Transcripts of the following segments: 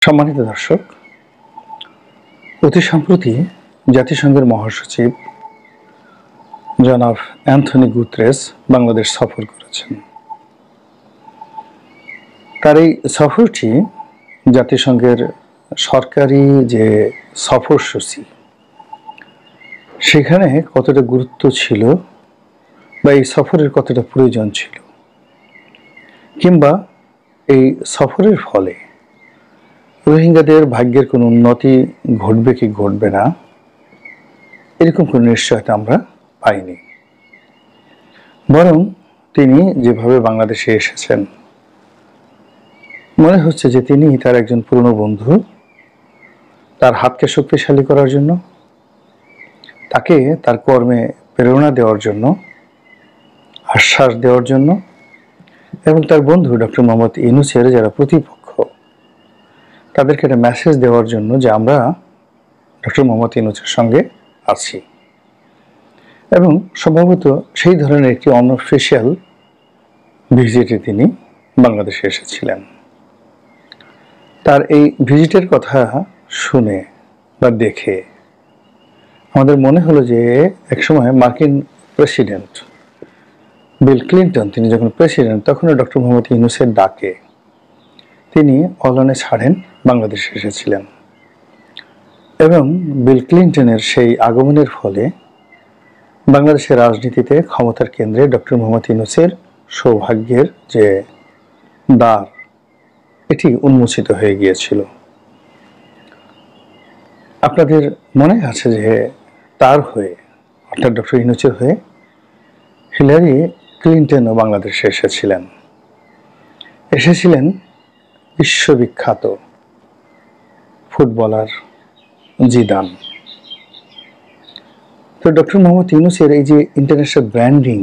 সম্মানিত দর্শক, অতি সম্প্রতি জাতিসংঘের মহাসচিব জনাব অ্যান্থনি গুতেরেস বাংলাদেশ সফর করেছেন। তার এই সফরটি জাতিসংঘের সরকারি যে সফরসূচি সেখানে কতটা গুরুত্ব ছিল বা এই সফরের কতটা প্রয়োজন ছিল, কিংবা এই সফরের ফলে রোহিঙ্গাদের ভাগ্যের কোনো উন্নতি ঘটবে কি ঘটবে না, এরকম কোনো নিশ্চয়তা আমরা পাইনি। বরং তিনি যেভাবে বাংলাদেশে এসেছেন, মনে হচ্ছে যে তিনি তার একজন পুরনো বন্ধু, তার হাতকে শক্তিশালী করার জন্য, তাকে তার কর্মে প্রেরণা দেওয়ার জন্য, আশ্বাস দেওয়ার জন্য, এবং তার বন্ধু ডক্টর মোহাম্মদ ইউনূসের যারা প্রতিপক্ষ তাদেরকে একটা মেসেজ দেওয়ার জন্য যে আমরা ডক্টর মোহাম্মদ ইউনূসের সঙ্গে আছি। এবং সম্ভবত সেই ধরনের একটি অনঅফিশিয়াল ভিজিটে তিনি বাংলাদেশে এসেছিলেন। তার এই ভিজিটের কথা শুনে বা দেখে আমাদের মনে হলো যে একসময় মার্কিন প্রেসিডেন্ট বিল ক্লিন্টন তিনি যখন প্রেসিডেন্ট, তখনও ডক্টর মোহাম্মদ ইউনূসের ডাকে তিনি অলনে ছাড়েন বাংলাদেশে এসেছিলেন। এবং বিল ক্লিন্টনের সেই আগমনের ফলে বাংলাদেশের রাজনীতিতে ক্ষমতার কেন্দ্রে ডক্টর মোহাম্মদ ইউনূসের সৌভাগ্যের যে দ্বার এটি উন্মোচিত হয়ে গিয়েছিল। আপনাদের মনে আছে যে তার হয়ে, অর্থাৎ ডক্টর ইউনূসের হয়ে হিলারি ক্লিন্টনও বাংলাদেশে এসেছিলেন বিশ্ববিখ্যাত ফুটবলার জিদান। তো ডক্টর মোহাম্মদ ইউনূসের এই যে ইন্টারন্যাশনাল ব্র্যান্ডিং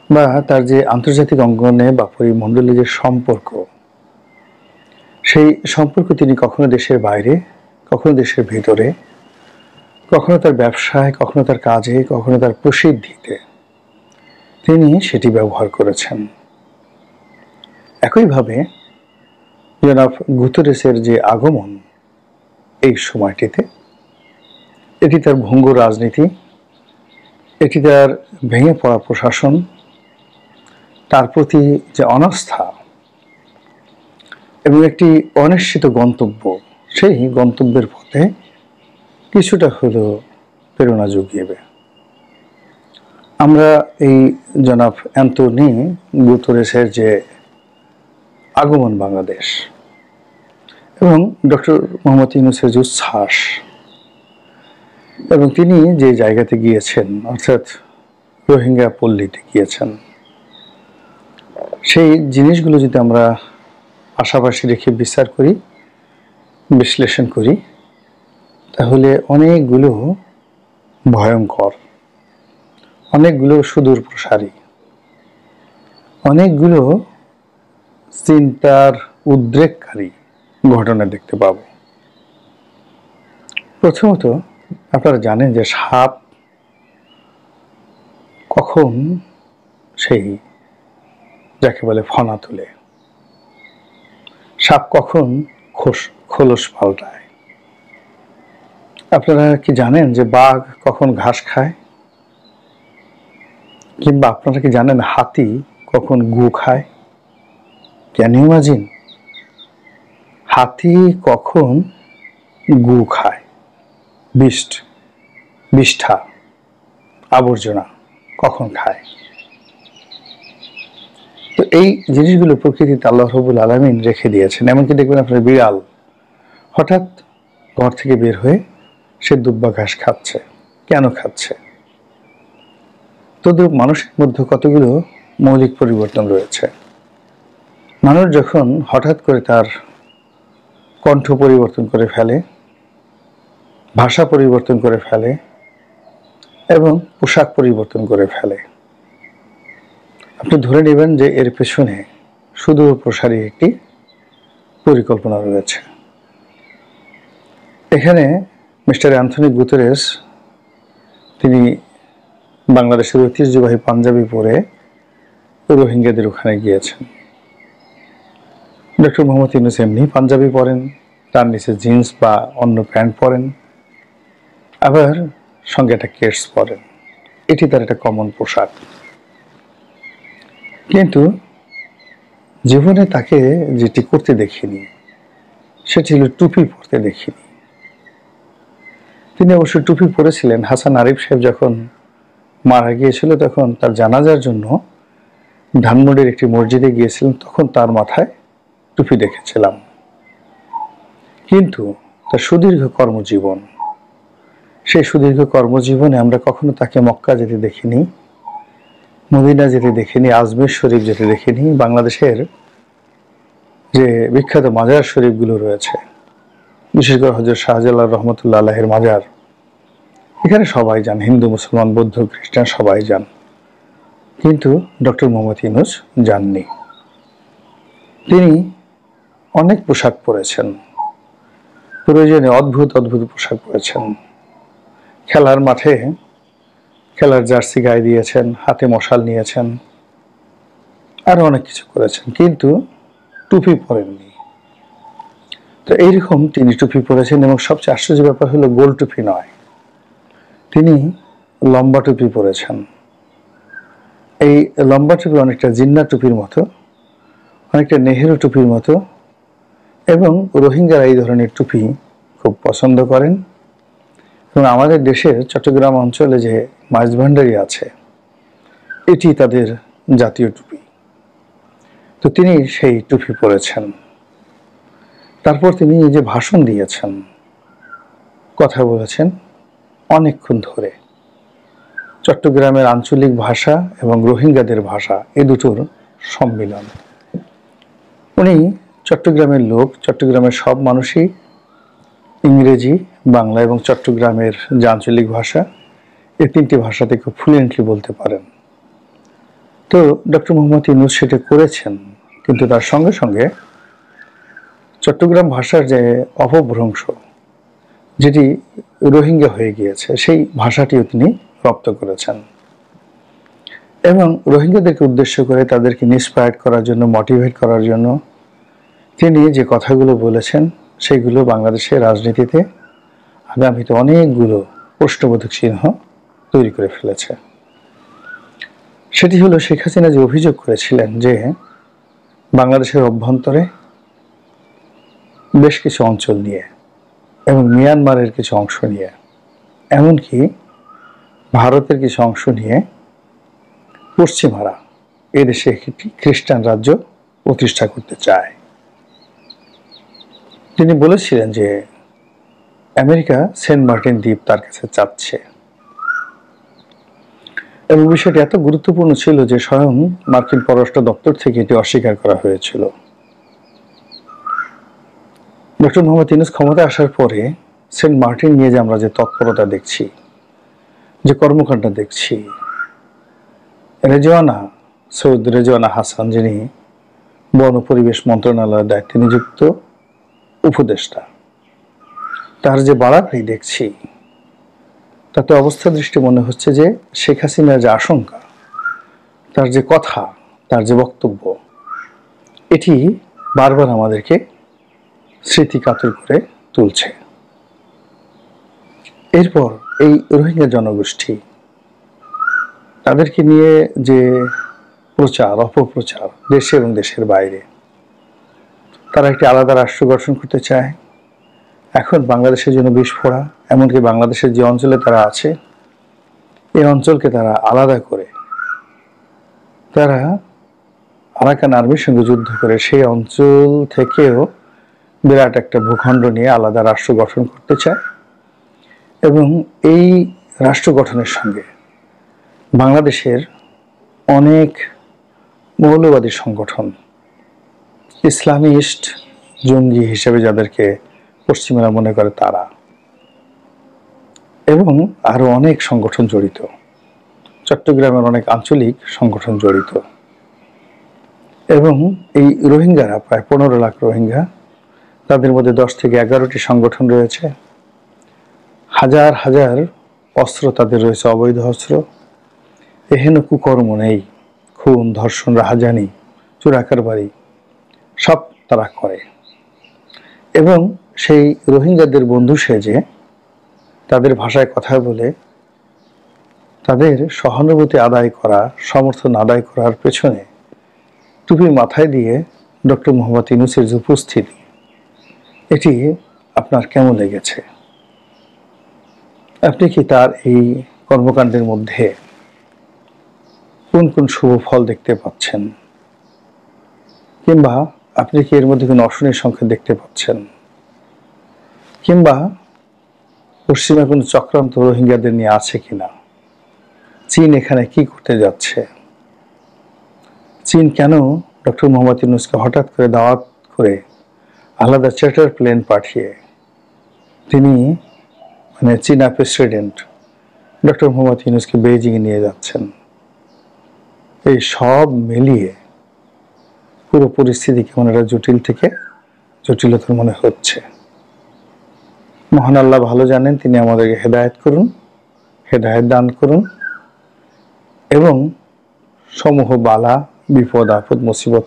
বা তার যে আন্তর্জাতিক অঙ্গনে বা পরিমণ্ডলে যে সম্পর্ক, সেই সম্পর্ক তিনি কখনো দেশের বাইরে, কখনো দেশের ভিতরে, কখনো তার ব্যবসায়, কখনো তার কাজে, কখনো তার প্রসিদ্ধিতে তিনি সেটি ব্যবহার করেছেন। একইভাবে জনাব গুতেরেসের যে আগমন এই সময়টিতে, এটি তার ভঙ্গুর রাজনীতি, এটি তার ভেঙে পড়া প্রশাসন, তার প্রতি যে অনাস্থা এবং একটি অনিশ্চিত গন্তব্য, সেই গন্তব্যের পথে কিছুটা হলেও প্রেরণা জুগিয়েবে। আমরা এই জনাব অ্যান্থনি গুতেরেসের যে আগমন বাংলাদেশ এবং ডক্টর মোহাম্মদ ইউনূসের যে উচ্ছ্বাস এবং তিনি যে জায়গাতে গিয়েছেন, অর্থাৎ রোহিঙ্গা পল্লীতে গিয়েছেন, সেই জিনিসগুলো যদি আমরা পাশাপাশি রেখে বিচার করি, বিশ্লেষণ করি, তাহলে অনেকগুলো ভয়ঙ্কর, অনেকগুলো সুদূর প্রসারী, অনেকগুলো চিন্তার উদ্রেককারী ঘটনা দেখতে পাব। প্রথমত, আপনারা জানেন যে সাপ কখন সেই যাকে বলে ফনা তুলে, সাপ কখন খোলস পাল্টায়। আপনারা কি জানেন যে বাঘ কখন ঘাস খায়? কিংবা আপনারা কি জানেন হাতি কখন গু খায়? Can you imagine? হাতি কখন গু খায়, বিষ্ঠা আবর্জনা কখন খায়। তো এই জিনিসগুলো প্রকৃতিতে আল্লাহ রাব্বুল আলামিন রেখে দিয়েছেন। এমনকি দেখবেন আপনার বিড়াল হঠাৎ ঘর থেকে বের হয়ে সে দুব্বা ঘাস খাচ্ছে। কেন খাচ্ছে? তদ্রুপ মানুষের মধ্যে কতগুলো মৌলিক পরিবর্তন রয়েছে। মানুষ যখন হঠাৎ করে তার কণ্ঠ পরিবর্তন করে ফেলে, ভাষা পরিবর্তন করে ফেলে এবং পোশাক পরিবর্তন করে ফেলে, আপনি ধরে নেবেন যে এর পেছনে সুদূর প্রসারী একটি পরিকল্পনা রয়েছে। এখানে মিস্টার অ্যান্থনি গুতেরেস তিনি বাংলাদেশের ঐতিহ্যবাহী পাঞ্জাবি পরে রোহিঙ্গাদের ওখানে গিয়েছেন। ডক্টর মোহাম্মদ ইউনূস এমনি পাঞ্জাবি পরেন, তার নিচে জিন্স বা অন্য প্যান্ট পরেন, আবার সঙ্গে একটা কেটস পরেন। এটি তার একটা কমন পোশাক। কিন্তু জীবনে তাকে যেটি করতে দেখিনি সেটি হল টুপি পরতে দেখিনি। তিনি অবশ্য টুপি পরেছিলেন। হাসান আরিফ সাহেব যখন মারা গিয়েছিল তখন তার জানাজার জন্য ধানমন্ডির একটি মসজিদে গিয়েছিলেন, তখন তার মাথায় টুপি দেখেছিলাম। কিন্তু তার সুদীর্ঘ কর্মজীবন, সেই সুদীর্ঘ কর্মজীবনে আমরা কখনো তাকে মক্কা যেতে দেখিনি, মদিনা যেতে দেখিনি, আজমির শরীফ যেতে দেখিনি। বাংলাদেশের যে বিখ্যাত মাজার শরীফগুলো রয়েছে, বিশেষ করে হযরত শাহজালাল রহমতুল্লাহ আলাইহির মাজার, এখানে সবাই যান, হিন্দু, মুসলমান, বৌদ্ধ, খ্রিস্টান সবাই যান, কিন্তু ডক্টর মোহাম্মদ ইউনূস যাননি। তিনি অনেক পোশাক পরেছেন, প্রয়োজনে অদ্ভুত অদ্ভুত পোশাক পরেছেন। খেলার মাঠে খেলার জার্সি গায়ে দিয়েছেন, হাতে মশাল নিয়েছেন, আরো অনেক কিছু করেছেন, কিন্তু টুপি পরেননি। তো এইরকম তিনি টুপি পরেছেন, এবং সবচেয়ে আশ্চর্য ব্যাপার হলো গোল টুপি নয়, তিনি লম্বা টুপি পরেছেন। এই লম্বা টুপি অনেকটা জিন্না টুপির মতো, অনেকটা নেহেরু টুপির মতো, এবং রোহিঙ্গারা এই ধরনের টুপি খুব পছন্দ করেন। এবং আমাদের দেশের চট্টগ্রাম অঞ্চলে যে মাইজভান্ডারি আছে, এটি তাদের জাতীয় টুপি। তো তিনি সেই টুপি পরেছেন। তারপর তিনি যে ভাষণ দিয়েছেন, কথা বলেছেন অনেকক্ষণ ধরে। চট্টগ্রামের আঞ্চলিক ভাষা এবং রোহিঙ্গাদের ভাষা, এ দুটোর সম্মিলন। উনি চট্টগ্রামের লোক, চট্টগ্রামের সব মানুষই ইংরেজি, বাংলা এবং চট্টগ্রামের যে আঞ্চলিক ভাষা, এই তিনটি ভাষাতে খুব ফ্লুয়েন্টলি বলতে পারেন। তো ডক্টর মোহাম্মদ ইউনূস সেটা করেছেন, কিন্তু তার সঙ্গে সঙ্গে চট্টগ্রাম ভাষার যে অপভ্রংশ, যেটি রোহিঙ্গা হয়ে গিয়েছে, সেই ভাষাটিও তিনি রপ্ত করেছেন। এবং রোহিঙ্গাদেরকে উদ্দেশ্য করে তাদেরকে ইন্সপায়ার্ড করার জন্য, মোটিভেট করার জন্য তিনি যে কথাগুলো বলেছেন, সেগুলো বাংলাদেশের রাজনীতিতে আগামীতে অনেকগুলো প্রশ্নবোধক চিহ্ন তৈরি করে ফেলেছে। সেটি হলো শেখ হাসিনা যে অভিযোগ করেছিলেন যে বাংলাদেশের অভ্যন্তরে বেশ কিছু অঞ্চল নিয়ে এবং মিয়ানমারের কিছু অংশ নিয়ে, এমনকি ভারতের কিছু অংশ নিয়ে পশ্চিমারা এদেশে একটি খ্রিস্টান রাজ্য প্রতিষ্ঠা করতে চায়। তিনি বলেছিলেন যে আমেরিকা সেন্ট মার্টিন দ্বীপ তার কাছে চাচ্ছে, এবং বিষয়টি এত গুরুত্বপূর্ণ ছিল যে স্বয়ং মার্কিন পররাষ্ট্র দপ্তর থেকে এটি অস্বীকার করা হয়েছিল। ডক্টর মোহাম্মদ ইউনূস ক্ষমতায় আসার পরে সেন্ট মার্টিন নিয়ে যে আমরা যে তৎপরতা দেখছি, যে কর্মকাণ্ড দেখছি, সৈয়দ রেজওয়ানা হাসান, যিনি বন ও পরিবেশ মন্ত্রণালয়ের দায়িত্বে নিযুক্ত উপদেষ্টা, তার যে বাড়াবাড়ি দেখছি, তাতে অবস্থা দৃষ্টি মনে হচ্ছে যে শেখ হাসিনার যে আশঙ্কা, তার যে কথা, তার যে বক্তব্য, এটি বারবার আমাদেরকে স্মৃতি কাতর করে তুলছে। এরপর এই রোহিঙ্গা জনগোষ্ঠী, তাদেরকে নিয়ে যে প্রচার অপপ্রচার দেশে এবং দেশের বাইরে, তারা একটি আলাদা রাষ্ট্র গঠন করতে চায়। এখন বাংলাদেশের জন্য বিস্ফোরা, এমনকি বাংলাদেশের যে অঞ্চলে তারা আছে, এই অঞ্চলকে তারা আলাদা করে, তারা আরাকান আর্মির সঙ্গে যুদ্ধ করে সেই অঞ্চল থেকেও বিরাট একটা ভূখণ্ড নিয়ে আলাদা রাষ্ট্র গঠন করতে চায়। এবং এই রাষ্ট্র গঠনের সঙ্গে বাংলাদেশের অনেক মৌলবাদী সংগঠন, ইসলামিস্ট জঙ্গি হিসেবে যাদেরকে পশ্চিমারা মনে করে, তারা এবং আরো অনেক সংগঠন জড়িত, চট্টগ্রামের অনেক আঞ্চলিক সংগঠন জড়িত। এবং এই রোহিঙ্গারা প্রায় 15 লাখ রোহিঙ্গা, তাদের মধ্যে 10 থেকে 11টি সংগঠন রয়েছে, হাজার হাজার অস্ত্র তাদের রয়েছে, অবৈধ অস্ত্র। এহেন কুকর্ম নেই, খুন, ধর্ষণ, রাহাজানি, চোরাকারবারি সব তারা করে এবং সেই রোহিঙ্গাদের বন্ধু সেজে তাদের ভাষায় কথা বলে তাদের সহানুভূতি আদায় করা, সমর্থন আদায় করার পেছনে টুপি মাথায় দিয়ে ডক্টর মোহাম্মদ ইউনূসের যে উপস্থিতি, এটি আপনার কেমন লেগেছে? আপনি কি তার এই কর্মকাণ্ডের মধ্যে কোন কোন শুভ ফল দেখতে পাচ্ছেন, কিংবা আপনি কি এর মধ্যে কোনো অশনির সংকেত দেখতে পাচ্ছেন, কিংবা পশ্চিমে কোনো চক্রান্ত রোহিঙ্গাদের নিয়ে আছে কিনা? চীন এখানে কি করতে যাচ্ছে? চীন কেন ডক্টর মোহাম্মদ ইউনূসকে হঠাৎ করে দাওয়াত করে আলাদা চার্টার প্লেন পাঠিয়ে তিনি চীনা প্রেসিডেন্ট ডক্টর মোহাম্মদ ইউনূসকে বেইজিংয়ে নিয়ে যাচ্ছেন? এই সব মিলিয়ে পুরো পরিস্থিতি কেমন একটা জটিল থেকে জটিলতর মনে হচ্ছে। মহান আল্লাহ ভালো জানেন, তিনি আমাদেরকে হেদায়েত করুন, হেদায়েত দান করুন এবং সমূহ বালা, বিপদ, আপদ, মুসিবত